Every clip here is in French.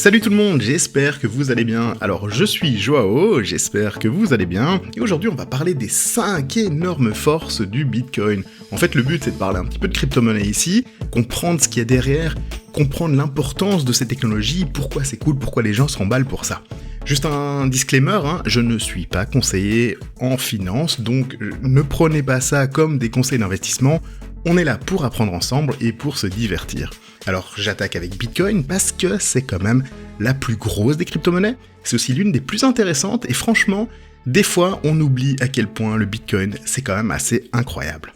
Salut tout le monde, j'espère que vous allez bien. Alors je suis Joao, j'espère que vous allez bien. Et aujourd'hui on va parler des 5 énormes forces du Bitcoin. En fait le but c'est de parler un petit peu de crypto-monnaie ici, comprendre ce qu'il y a derrière, comprendre l'importance de ces technologies, pourquoi c'est cool, pourquoi les gens s'emballent pour ça. Juste un disclaimer, je ne suis pas conseiller en finance, donc ne prenez pas ça comme des conseils d'investissement. On est là pour apprendre ensemble et pour se divertir. Alors j'attaque avec Bitcoin parce que c'est quand même la plus grosse des crypto-monnaies, c'est aussi l'une des plus intéressantes et franchement, des fois on oublie à quel point le Bitcoin c'est quand même assez incroyable.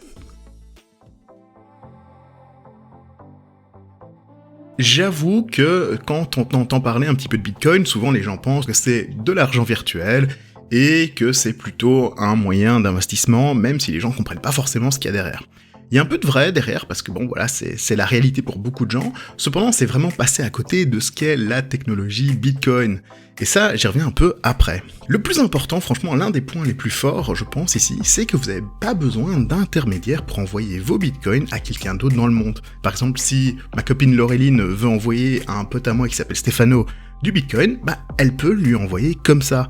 J'avoue que quand on entend parler un petit peu de Bitcoin, souvent les gens pensent que c'est de l'argent virtuel et que c'est plutôt un moyen d'investissement, même si les gens comprennent pas forcément ce qu'il y a derrière. Il y a un peu de vrai derrière, parce que bon voilà, c'est la réalité pour beaucoup de gens, cependant c'est vraiment passé à côté de ce qu'est la technologie Bitcoin. Et ça, j'y reviens un peu après. Le plus important, franchement, l'un des points les plus forts, je pense ici, c'est que vous n'avez pas besoin d'intermédiaire pour envoyer vos bitcoins à quelqu'un d'autre dans le monde. Par exemple, si ma copine Laureline veut envoyer à un pote à moi qui s'appelle Stéphano du bitcoin, elle peut lui envoyer comme ça.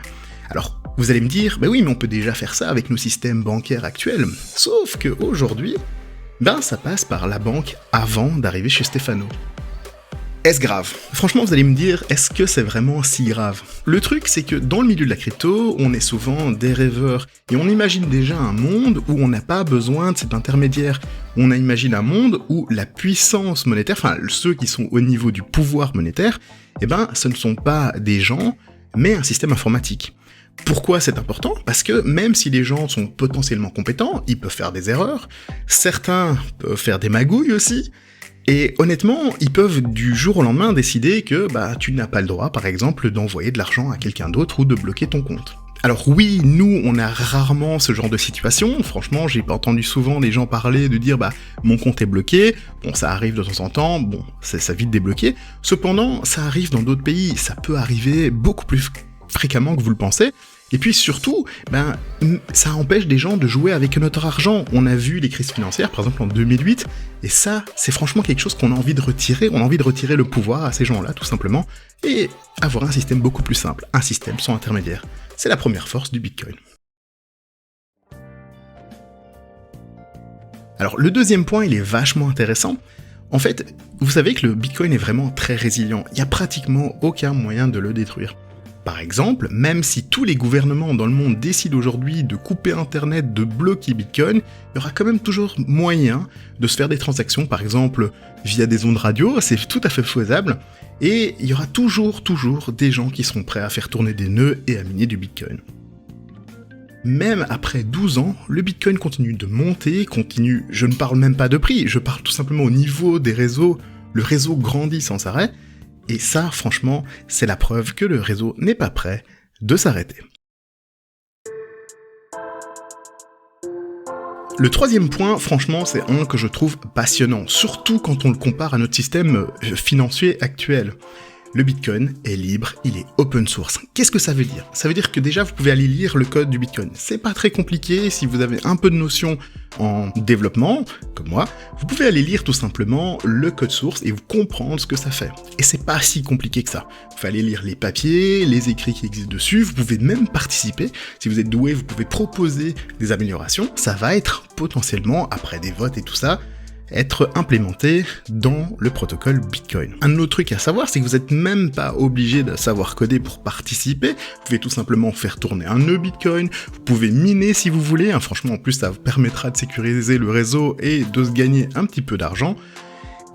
Alors, vous allez me dire, oui, mais on peut déjà faire ça avec nos systèmes bancaires actuels. Sauf qu'aujourd'hui, ça passe par la banque avant d'arriver chez Stéphano. Est-ce grave ? Franchement, vous allez me dire, est-ce que c'est vraiment si grave ? Le truc, c'est que dans le milieu de la crypto, on est souvent des rêveurs, et on imagine déjà un monde où on n'a pas besoin de cet intermédiaire. On imagine un monde où la puissance monétaire, enfin ceux qui sont au niveau du pouvoir monétaire, ce ne sont pas des gens, mais un système informatique. Pourquoi c'est important ? Parce que même si les gens sont potentiellement compétents, ils peuvent faire des erreurs, certains peuvent faire des magouilles aussi, et honnêtement, ils peuvent du jour au lendemain décider que tu n'as pas le droit, par exemple, d'envoyer de l'argent à quelqu'un d'autre ou de bloquer ton compte. Alors oui, nous, on a rarement ce genre de situation, franchement, j'ai entendu souvent les gens parler de dire mon compte est bloqué, bon ça arrive de temps en temps, ça vite débloqué, cependant ça arrive dans d'autres pays, ça peut arriver beaucoup plus fréquemment que vous le pensez, et puis surtout, ça empêche des gens de jouer avec notre argent. On a vu les crises financières, par exemple en 2008, et ça, c'est franchement quelque chose qu'on a envie de retirer, on a envie de retirer le pouvoir à ces gens-là, tout simplement, et avoir un système beaucoup plus simple, un système sans intermédiaire. C'est la première force du Bitcoin. Alors le deuxième point, il est vachement intéressant. En fait, vous savez que le Bitcoin est vraiment très résilient, il n'y a pratiquement aucun moyen de le détruire. Par exemple, même si tous les gouvernements dans le monde décident aujourd'hui de couper Internet, de bloquer Bitcoin, il y aura quand même toujours moyen de se faire des transactions, par exemple via des ondes radio, c'est tout à fait faisable, et il y aura toujours des gens qui seront prêts à faire tourner des nœuds et à miner du Bitcoin. Même après 12 ans, le Bitcoin continue de monter, je ne parle même pas de prix, je parle tout simplement au niveau des réseaux, le réseau grandit sans arrêt, et ça, franchement, c'est la preuve que le réseau n'est pas prêt de s'arrêter. Le troisième point, franchement, c'est un que je trouve passionnant, surtout quand on le compare à notre système financier actuel. Le Bitcoin est libre, il est open source. Qu'est-ce que ça veut dire ? Ça veut dire que déjà vous pouvez aller lire le code du Bitcoin. C'est pas très compliqué, si vous avez un peu de notion en développement, comme moi, vous pouvez aller lire tout simplement le code source et vous comprendre ce que ça fait. Et c'est pas si compliqué que ça. Vous pouvez aller lire les papiers, les écrits qui existent dessus, vous pouvez même participer. Si vous êtes doué, vous pouvez proposer des améliorations. Ça va être potentiellement, après des votes et tout ça, être implémenté dans le protocole Bitcoin. Un autre truc à savoir, c'est que vous n'êtes même pas obligé de savoir coder pour participer, vous pouvez tout simplement faire tourner un nœud Bitcoin, vous pouvez miner si vous voulez, franchement en plus ça vous permettra de sécuriser le réseau et de se gagner un petit peu d'argent,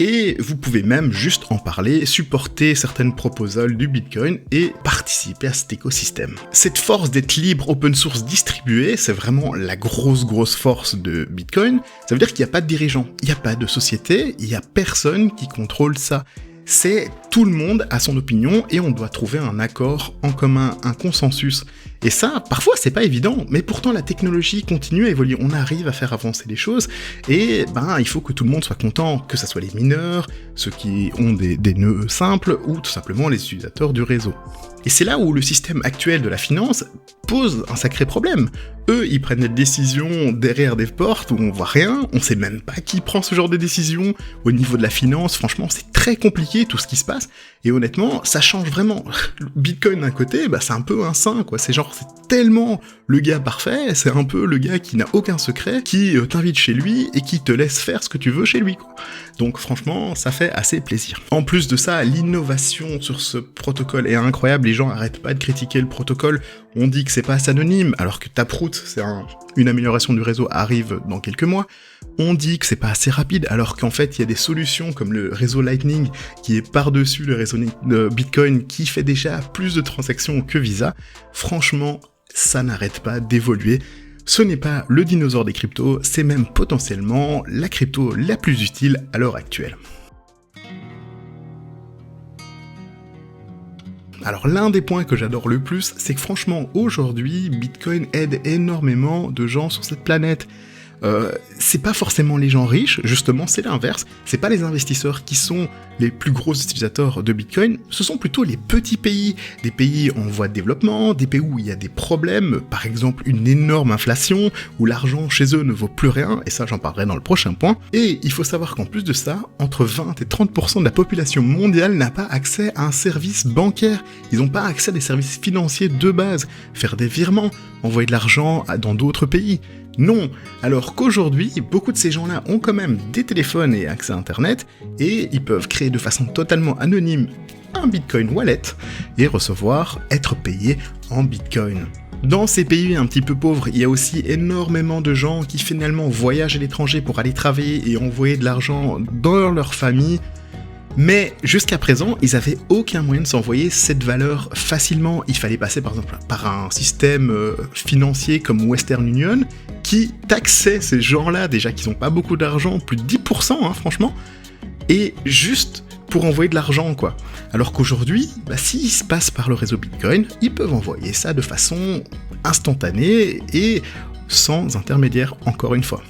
et vous pouvez même juste en parler, supporter certaines proposals du Bitcoin et participer à cet écosystème. Cette force d'être libre, open source, distribué, c'est vraiment la grosse force de Bitcoin. Ça veut dire qu'il n'y a pas de dirigeant, il n'y a pas de société, il n'y a personne qui contrôle ça. C'est tout le monde a son opinion et on doit trouver un accord en commun, un consensus. Et ça, parfois c'est pas évident, mais pourtant la technologie continue à évoluer, on arrive à faire avancer les choses, et il faut que tout le monde soit content, que ce soit les mineurs, ceux qui ont des nœuds simples, ou tout simplement les utilisateurs du réseau. Et c'est là où le système actuel de la finance pose un sacré problème. Eux, ils prennent des décisions derrière des portes où on voit rien, on sait même pas qui prend ce genre de décision. Au niveau de la finance, franchement, c'est très compliqué tout ce qui se passe, et honnêtement, ça change vraiment. Bitcoin d'un côté, c'est un peu un saint, quoi. C'est tellement le gars parfait, c'est un peu le gars qui n'a aucun secret, qui t'invite chez lui et qui te laisse faire ce que tu veux chez lui, quoi. Donc franchement, ça fait assez plaisir. En plus de ça, l'innovation sur ce protocole est incroyable, les gens arrêtent pas de critiquer le protocole, on dit que c'est pas assez anonyme, alors que Taproot, c'est une amélioration du réseau, arrive dans quelques mois. On dit que c'est pas assez rapide, alors qu'en fait, il y a des solutions comme le réseau Lightning, qui est par-dessus le réseau de Bitcoin, qui fait déjà plus de transactions que Visa. Franchement, ça n'arrête pas d'évoluer. Ce n'est pas le dinosaure des cryptos, c'est même potentiellement la crypto la plus utile à l'heure actuelle. Alors l'un des points que j'adore le plus, c'est que franchement aujourd'hui, Bitcoin aide énormément de gens sur cette planète. C'est pas forcément les gens riches, justement c'est l'inverse, c'est pas les investisseurs qui sont les plus gros utilisateurs de Bitcoin, ce sont plutôt les petits pays, des pays en voie de développement, des pays où il y a des problèmes, par exemple une énorme inflation, où l'argent chez eux ne vaut plus rien, et ça j'en parlerai dans le prochain point, et il faut savoir qu'en plus de ça, entre 20 et 30% de la population mondiale n'a pas accès à un service bancaire, ils n'ont pas accès à des services financiers de base, faire des virements, envoyer de l'argent dans d'autres pays. Non, alors qu'aujourd'hui, beaucoup de ces gens-là ont quand même des téléphones et accès à Internet, et ils peuvent créer de façon totalement anonyme un Bitcoin Wallet, et être payés en Bitcoin. Dans ces pays un petit peu pauvres, il y a aussi énormément de gens qui finalement voyagent à l'étranger pour aller travailler et envoyer de l'argent dans leur famille, mais jusqu'à présent, ils avaient aucun moyen de s'envoyer cette valeur facilement. Il fallait passer par exemple par un système financier comme Western Union qui taxait ces gens-là, déjà qu'ils n'ont pas beaucoup d'argent, plus de 10% franchement, et juste pour envoyer de l'argent quoi. Alors qu'aujourd'hui, s'ils se passent par le réseau Bitcoin, ils peuvent envoyer ça de façon instantanée et sans intermédiaire encore une fois.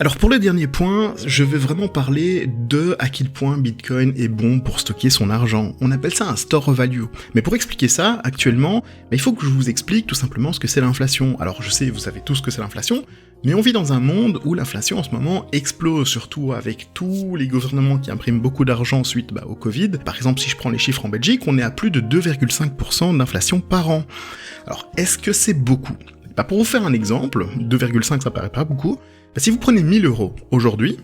Alors pour le dernier point, je vais vraiment parler de à quel point Bitcoin est bon pour stocker son argent. On appelle ça un store of value. Mais pour expliquer ça, actuellement, il faut que je vous explique tout simplement ce que c'est l'inflation. Alors je sais, vous savez tous ce que c'est l'inflation, mais on vit dans un monde où l'inflation en ce moment explose, surtout avec tous les gouvernements qui impriment beaucoup d'argent suite au Covid. Par exemple, si je prends les chiffres en Belgique, on est à plus de 2,5% d'inflation par an. Alors est-ce que c'est beaucoup ? Pour vous faire un exemple, 2,5 ça paraît pas beaucoup, si vous prenez 1000 € aujourd'hui,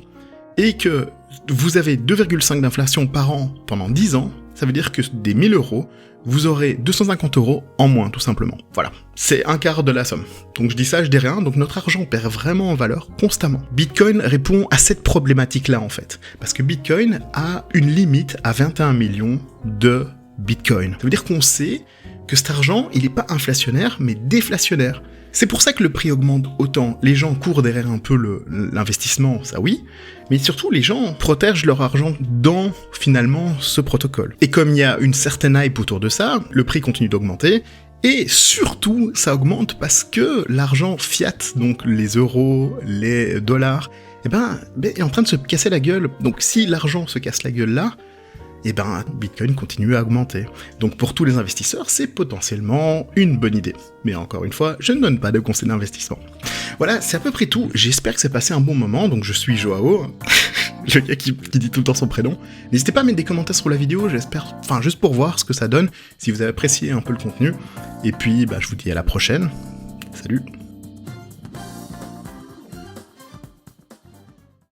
et que vous avez 2,5 d'inflation par an pendant 10 ans, ça veut dire que des 1000 €, vous aurez 250 € en moins, tout simplement. Voilà, c'est un quart de la somme. Donc je dis ça, je dis rien, donc notre argent perd vraiment en valeur constamment. Bitcoin répond à cette problématique-là, en fait, parce que Bitcoin a une limite à 21 millions de Bitcoin. Ça veut dire qu'on sait que cet argent, il n'est pas inflationnaire, mais déflationnaire. C'est pour ça que le prix augmente autant. Les gens courent derrière un peu l'investissement, ça oui, mais surtout les gens protègent leur argent dans, finalement, ce protocole. Et comme il y a une certaine hype autour de ça, le prix continue d'augmenter, et surtout, ça augmente parce que l'argent fiat, donc les euros, les dollars, est en train de se casser la gueule. Donc si l'argent se casse la gueule là, Bitcoin continue à augmenter. Donc pour tous les investisseurs, c'est potentiellement une bonne idée. Mais encore une fois, je ne donne pas de conseils d'investissement. Voilà, c'est à peu près tout. J'espère que c'est passé un bon moment. Donc je suis Joao, le gars qui dit tout le temps son prénom. N'hésitez pas à mettre des commentaires sur la vidéo, juste pour voir ce que ça donne, si vous avez apprécié un peu le contenu. Et puis, je vous dis à la prochaine. Salut!